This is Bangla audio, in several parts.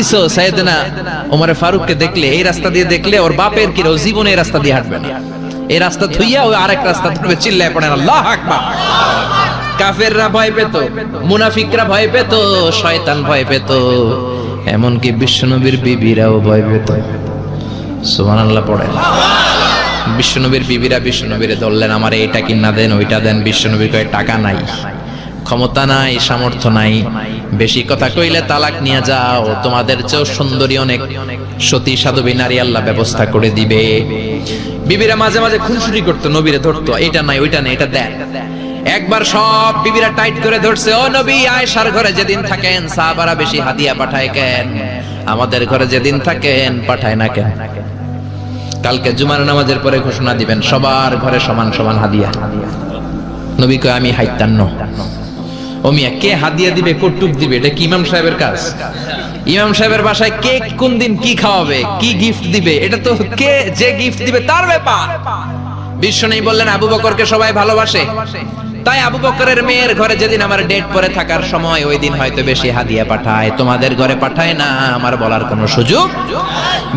দিছো সাইয়েদনা ওমরে ফারুককে দেখলে, এই রাস্তা দিয়ে দেখলে ওর বাপের কি ও জীবনে এই রাস্তা দিয়ে হাঁটবে না, এই রাস্তা থুইয়া ওই আরেক রাস্তা ধরবে, চিল্লায় পড়েন আল্লাহু আকবার। কাফেররা ভয় পেত, মুনাফিকরা ভয় পেত, শয়তান ভয় পেত, এমনকি বিশ্বনবীর বিবিরাও ভয় পেত। সুবহানাল্লাহ পড়েন। বিশ্বনবীর বিবিরা বিশ্বনবীরে ধরলেন, আমার এইটা কিনা দেন, ওইটা দেন। বিশ্বনবী কয় টাকা নাই, ক্ষমতা নাই, সামর্থ্য নাই, বেশি কথা কইলে তালাক নিয়ে যাও, তোমাদের চেয়েও সুন্দরী অনেক সতী সাধবী নারী আল্লাহ ব্যবস্থা করে দিবে। বিবিরা মাঝে মাঝে খুনসুটি করতো, নবীরে ধরতো, এটা নাই ওইটা নাই, এটা দেন। একবার সব বিবিরা টাইট করে ধরছে, ও নবী, আয়েশার ঘরে যেদিন থাকেন সাহাবারা বেশি হাদিয়া পাঠায় কেন, আমাদের ঘরে যেদিন থাকেন পাঠায় না কেন? কালকে জুমার নামাজের পরে ঘোষণা দিবেন সবার ঘরে সমান সমান হাদিয়া। নবী কয় আমি হাইতান্ন। ও মিয়া, কে হাদিয়া দিবে, কটুক দিবে, এটা কি ইমাম সাহেবের কাজ? ইমাম সাহেবের বাসায় কে কোন দিন কি খাওয়াবে, কি গিফট দিবে, এটা তো কে যে গিফট দিবে তার ব্যাপার। বিশ্বনবী বললেন আবু বকরকে সবাই ভালোবাসে, তাই আবু বকরের মেয়ের ঘরে যেদিন আমার ডেট পরে থাকার সময়, ওই দিন হয়তো বেশি হাদিয়া পাঠায়, তোমাদের ঘরে পাঠায় না, আমার বলার কোনো সুযোগ।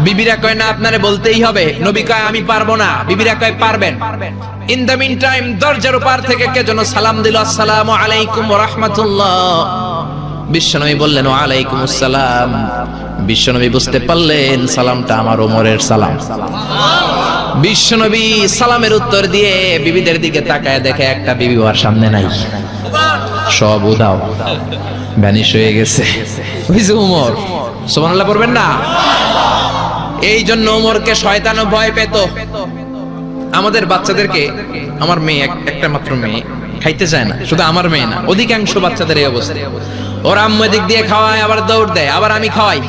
বিবিরা কয় না, আপনারে বলতেই হবে। নবী কয় আমি পারবো না, বিবিরা কয় পারবেন। ইন দ্য মিন টাইম দরজার উপর থেকে কে যেন সালাম দিল, আসসালামু আলাইকুম ওয়া রাহমাতুল্লাহ। বিশ্বনবী বললেন ওয়া আলাইকুম আসসালাম। বিশ্বনবী বুঝতে পারলেন সালামটা আমার ওমরের সালাম। বিশ্বনবী সালামের উত্তর দিয়ে বিবিদের দিকে তাকায়, দেখে একটা বিবি ওর সামনে নাই, সব উদাও, ভ্যানিশ হয়ে গেছে। ওই যে ওমর, সুবহানাল্লাহ পড়বেন না? এই জন্য ওমরকে শয়তানও ভয় পেত। আমাদের বাচ্চাদেরকে, আমার মেয়ে একটা মাত্র মেয়ে, খাইতে চায় না, শুধু আমার মেয়ে না, অধিকাংশ বাচ্চাদের এই অবস্থা। ওর আম্মু দিক দিয়ে খাওয়ায়, আবার দৌড় দেয়, আবার আমি খাওয়াই,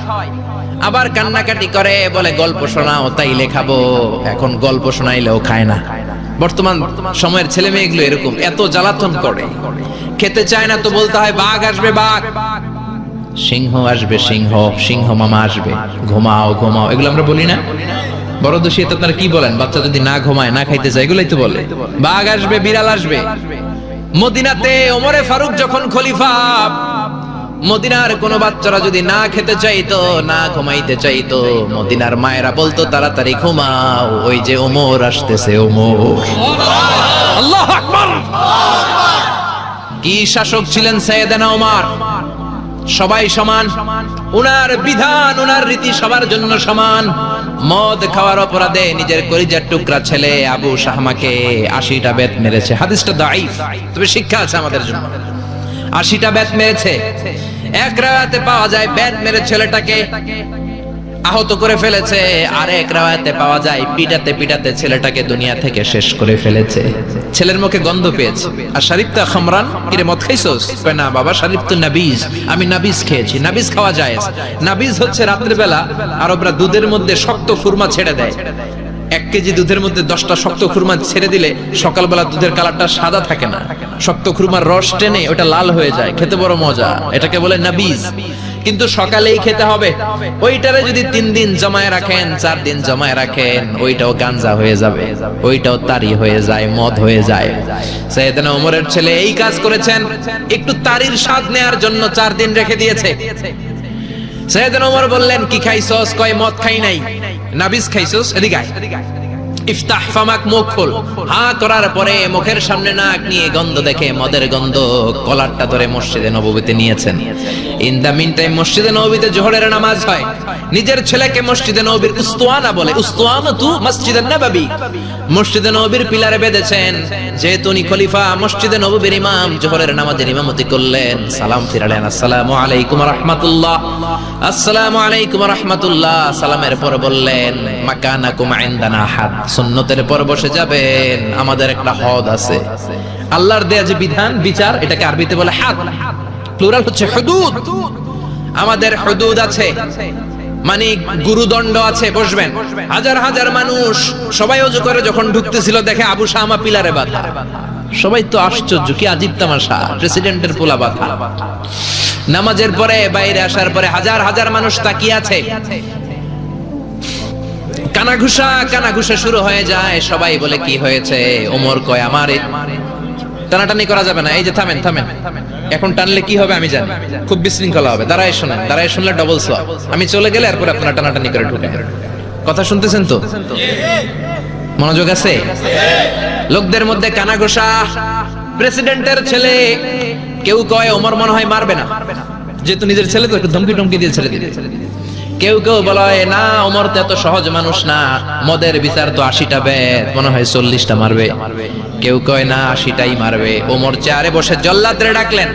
আবার কান্নাকাটি করে, বলে গল্প শোনাও, তাইলে খাবো। এখন গল্প শোনাইলেও খায় না। বর্তমান সময়ের ছেলে মেয়েগুলো এরকম, এত জ্বালাতন করে, খেতে চায় না তো বলতে হয় বাঘ আসবে বাঘ, সিংহ আসবে সিংহ, সিংহ মামা আসবে, ঘুমাও ঘুমাও, এগুলো আমরা বলি না? বড় দোষী তো আপনারা কি বলেন? বাচ্চা যদি না ঘুমায়, না খাইতে চায়, এগুলাই তো বলে। বাঘ আসবে, বিড়াল আসবে। মদিনাতে ওমরে ফারুক যখন খলিফা, মদিনার কোন বাচ্চারা যদি না খেতে চাইতো, না ঘুমাইতে চাইতো, মদিনার মায়েরা বলতো তাড়াতাড়ি ঘুমাও, ওই যে ওমর আসতেছে, ওমর। আল্লাহু আকবার। কি শাসক ছিলেন সাইয়েদনা ওমর! সবাই সমান, উনার বিধান, উনার রীতি সবার জন্য সমান। মদ খাওয়ার অপরাধে নিজের কলিজার টুকরা ছেলে আবু শাহমাকে 80টা বেত মেরেছে। হাদিসটা দাঈফ, তবে শিক্ষা আছে আমাদের জন্য। 80টা বেত মেরেছে। এক রাওয়াতে পাওয়া যায় বেত মেরে ছেলেটাকে আহত করে ফেলেছে, আর এক রাওয়াতে পাওয়া যায় পিটাতে পিটাতে ছেলেটাকে দুনিয়া থেকে শেষ করে ফেলেছে। ছেলের মুখে গন্ধ পেয়েছে। আর শরীফতা খামরান, কিরে মদ খাইছস? কয় না বাবা, শরীফতু নাবিজ, আমি নাবিজ খেয়েছি। নাবিজ খাওয়া যায়। নাবিজ হচ্ছে রাতের বেলা আরবরা দুধের মধ্যে শক্ত খুরমা ছেড়ে দেয়। 1 কেজি দুধের মধ্যে 10টা শক্ত খুরমা ছেড়ে দিলে সকালবেলা দুধের কালারটা সাদা থাকে না, শক্ত খুরমার রস টেনে ওটা লাল হয়ে যায়, খেতে বড় মজা, এটাকে বলে নাবিজ। কিন্তু সকালেই খেতে হবে। ওইটারে যদি 3 দিন জমায় রাখেন, 4 দিন জমায় রাখেন, ওইটাও গাঞ্জা হয়ে যাবে, ওইটাও তারি হয়ে যায়, মদ হয়ে যায়। সাইয়েদনা ওমরের ছেলে এই কাজ করেছেন, একটু তারির স্বাদ নেয়ার জন্য 4 দিন রেখে দিয়েছে। সাইয়েদনা ওমর বললেন কি খাইছস? কয় মদ খাই নাই। নাবিজ খাইছস? এদিকে আয়। ইফতাহ ফামাক, মুখ খোল। হা করার পরে মুখের সামনে নাক নিয়ে গন্ধ দেখে, মদের গন্ধ, কলারটা ধরে মসজিদে নববীতে নিয়েছেন। ইন দা মিন টাইম মসজিদে নববীতে জোহরের নামাজ হয়। নিজের ছেলেকে মসজিদে নববীর উস্তানা বলে, উস্তানাতু মসজিদে নববী, মসজিদে নববীর পিলারে বেঁধেছেন। যেহেতু উনি খলিফা, মসজিদে নববীর ইমাম, জোহরের নামাজের ইমামতি করলেন, সালাম ফিরালেন, আসসালামু আলাইকুম ওয়া রাহমাতুল্লাহ, আসসালামু আলাইকুম ওয়া রাহমাতুল্লাহ। সালামের পর বললেন মাকানাকুম ইনদানা হাদ, সুন্নতের পর বসে যাবেন, আমাদের একটা হদ আছে। আল্লাহর দেয়া যে বিধান, বিচার, এটাকে আরবিতে বলে হাদ, প্লুরাল হচ্ছে হুদুদ। আমাদের হুদুদ আছে, মানে গুরুদণ্ড আছে, বসবেন। হাজার হাজার মানুষ সবাই ওযু করে যখন ঢুকতেছিল, দেখে আবু শামা পিলারে বাঁধা। সবাই তো আশ্চর্য, কি আজীব তামাশা, প্রেসিডেন্টের পোলা বাঁধা। নামাজের পরে বাইরে আসার পরে হাজার হাজার মানুষ তাকিয়ে আছে। কানাঘুষা শুরু হয়ে যায়। সবাই বলে কি হয়েছে? ওমর কয় আমারে টানাটানি করা যাবে না, এই যে থামেন থামেন, এখন টানলে কি হবে আমি জানি, খুব বিশৃঙ্খলা হবে। দাঁড়ায় শোনেন, দাঁড়ায় শুনলে ডবল সোয়াব। আমি চলে গেলে এরপর আপনারা টানাটানি করে ঢুকে। কথা শুনতেছেন তো? মনোযোগ আছে? লোকদের মধ্যে কানাঘোষা, প্রেসিডেন্টের ছেলে। কেউ কয় ওমর মনে হয় মারবে না, যেহেতু নিজের ছেলে তো একটু ধমকি টমকি দিয়ে ছেড়ে দিবে। কেউ কেউ বলে না ওমর তো এত সহজ মানুষ না, মদের বিচার তো 80টা বেদ, মনে হয় 40টা মারবে। কেউ কয় না 80টাই মারবে। ওমর চেয়ারে বসে জল্লাদরে ডাকলেন,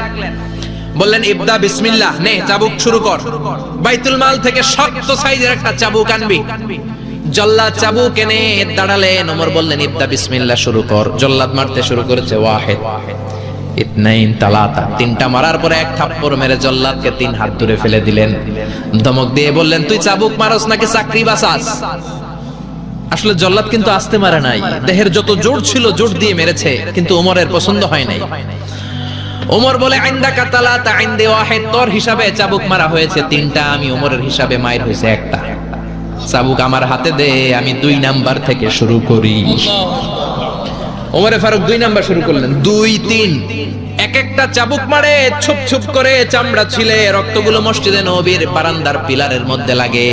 বললেন ইবদা বিসমিল্লাহ, নে চাবুক শুরু কর। বাইতুল মাল থেকে শক্ত সাইজের একটা চাবুক আনবি। জল্লাদ চাবুক এনে দাঁড়ালেন। ওমর বললেন ইবদা বিসমিল্লাহ, শুরু কর। জল্লাদ মারতে শুরু করেছে। ওয়াহিদ, ইতনাইন, তালাতা, 3টা মারার পরে এক থাপ্পড় মেরে জল্লাদকে 3 হাত দূরে ফেলে দিলেন। ধমক দিয়ে বললেন তুই চাবুক মারস নাকি চাকরি বাসাস? আসলে জল্লাদ কিন্তু আস্তে মারে নাই, দেহের যত জোর ছিল জোর দিয়ে মেরেছে, কিন্তু ওমরের পছন্দ হয় নাই। ওমর বলে আইন্দাকা তালাতা আইন্দে ওয়াহিদ, তোর হিসাবে চাবুক মারা হয়েছে 3টা, আমি ওমরের হিসাবে মায়ের হয়েছে 1টা। চাবুক আমার হাতে দে, আমি 2 নাম্বার থেকে শুরু করি। ওমরে ফারুক 2 নাম্বার শুরু করলেন। 2, 3 এক একটা চাবুক মারে, ছুপ ছুপ করে চামড়া ছিলে, রক্তগুলো মসজিদে নববীর বারান্দার পিলারের মধ্যে লাগে।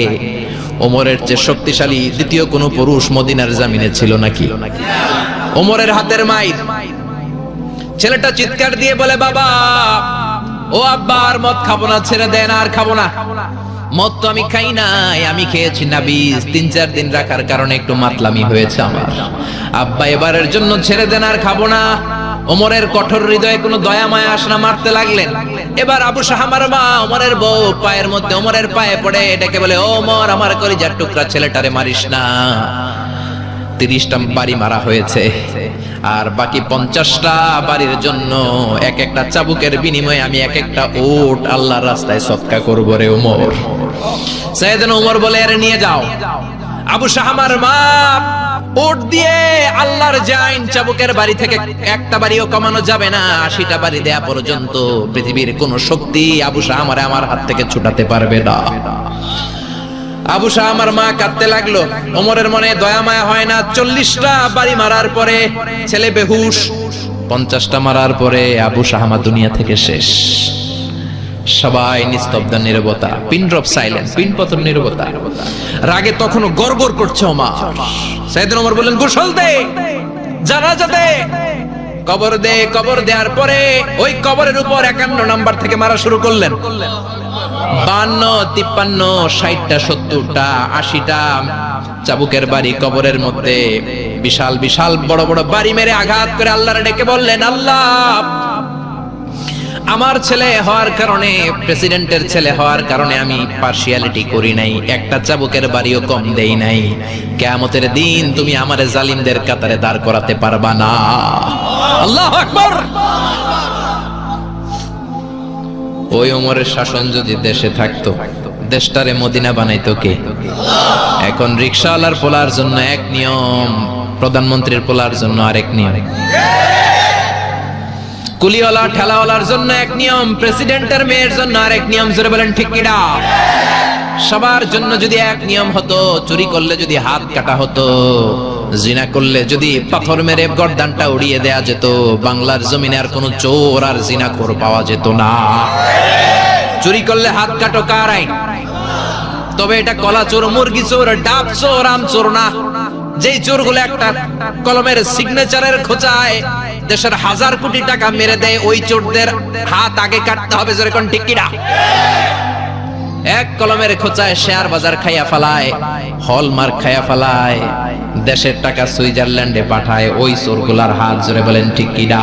ওমরের চেয়ে শক্তিশালী দ্বিতীয় কোন পুরুষ মদিনার জমিনে ছিল নাকি? ওমরের হাতের মাইর। ছেলেটা চিৎকার দিয়ে বলে বাবা, ও আব্বা, আর মদ খাবো না, ছেড়ে দেন, আর খাবো না। মদ তো আমি খাই নাই, আমি খেয়েছি নাবিজ, 3-4 দিন রাখার কারণে একটু মাতলামি হয়েছে আমার। আব্বা এবারের জন্য ছেড়ে দেন, আর খাবো না। ওমরের কঠোর হৃদয়ে কোনো দয়া মায়া আসে না, মারতে লাগলেন। এবার আবু শাহামার মা ওমরের বউ পায়ের মধ্যে ওমরের পায়ে পড়ে ডেকে বলে, ওমর, আমার কলিজার টুকরা ছেলেটারে মারিস না। 30টা বাড়ি মারা হয়েছে, আর বাকি 50টা বাড়ির জন্য এক একটা চাবুকের বিনিময়ে আমি এক একটা উট আল্লাহর রাস্তায় সদকা করবো রে ওমর। সাইয়েদনা ওমর বলে, আরে নিয়ে যাও। আবু শাহামার মা উট দিয়ে আল্লাহর জাইন চাবুকের বাড়ি থেকে একটা বাড়িও কমানো যাবে না, 80টা বাড়ি দেয়া পর্যন্ত পৃথিবীর কোন শক্তি আবু শাহামারে আমার হাত থেকে ছুটাতে পারবে না। আবু শাহামার মা কাঁদতে লাগলো। ওমরের মনে দয়া মায়া হয় না। 40টা বাড়ি মারার পরে ছেলে বেহুশ, 50টা মারার পরে আবু শাহামা দুনিয়া থেকে শেষ। সবাই নিস্তব্ধ নীরবতা, পিন ড্রপ সাইলেন্স, পিন পতন নীরবতা। রাগে তখনও গড়গড় করছে ওমর। সাইয়েদনা ওমর বললেন, গোসল দে, জানাজা দে, কবর দে। কবর দেওয়ার পরে ওই কবরের উপর 51 নাম্বার থেকে মারা শুরু করলেন। 52, 53, 60টা, 70টা, 80টা চাবুকের বাড়ি কবরের মধ্যে, বিশাল বিশাল বড় বড় বাড়ি মেরে আঘাত করে আল্লাহরে ডেকে বললেন, আল্লাহ, আমার ছেলে হওয়ার কারণে, প্রেসিডেন্টের ছেলে হওয়ার কারণে আমি পার্সিয়ালিটি করি নাই, একটা চাবুকের বাড়িও কম দেই নাই। কিয়ামতের দিন তুমি আমারে জালিমদের কাতারে দাঁড় করাতে পারবা না। আল্লাহু আকবার। ওই ওমরের শাসন যদি দেশে থাকতো, দেশটারে মদিনা বানাইতো কে? এখন রিকশাওয়ালার পোলার জন্য এক নিয়ম, প্রধানমন্ত্রীর পোলার জন্য আরেক নিয়ম, কুলিওয়ালা ঠেলাওয়ালার জন্য এক নিয়ম, প্রেসিডেন্টের মেয়ের জন্য আরেক নিয়ম। জোরে বলেন ঠিক কিনা? সবার জন্য যদি এক নিয়ম হতো, চুরি করলে যদি হাত কাটা হতো, জিনা করলে যদি পাথর মেরে গর্দানটা উড়িয়ে দেয়া যেত, বাংলার জমিনে আর কোনো চোর আর জিনাখোর পাওয়া যেত না। চুরি করলে হাত কাটো কার আইন? তবে এটা কলা চোর, মুরগি চোর, ডাব চোর, আম চোর না। যেই চোরগুলো একটা কলমের সিগনেচারের খোঁচায় দেশের 1000 কোটি টাকা মেরে দেয়, ওই চোরদের হাত আগে কাটতে হবে। জোরে কোন ঠিক কিনা? এক কলমের খোঁচায় শেয়ার বাজার খাইয়া ফেলায়, হলমার্ক খাইয়া ফেলায়, দেশের টাকা সুইজারল্যান্ডে পাঠায়, ওই চোরগুলার হাত। জোরে বলেন ঠিক কিনা?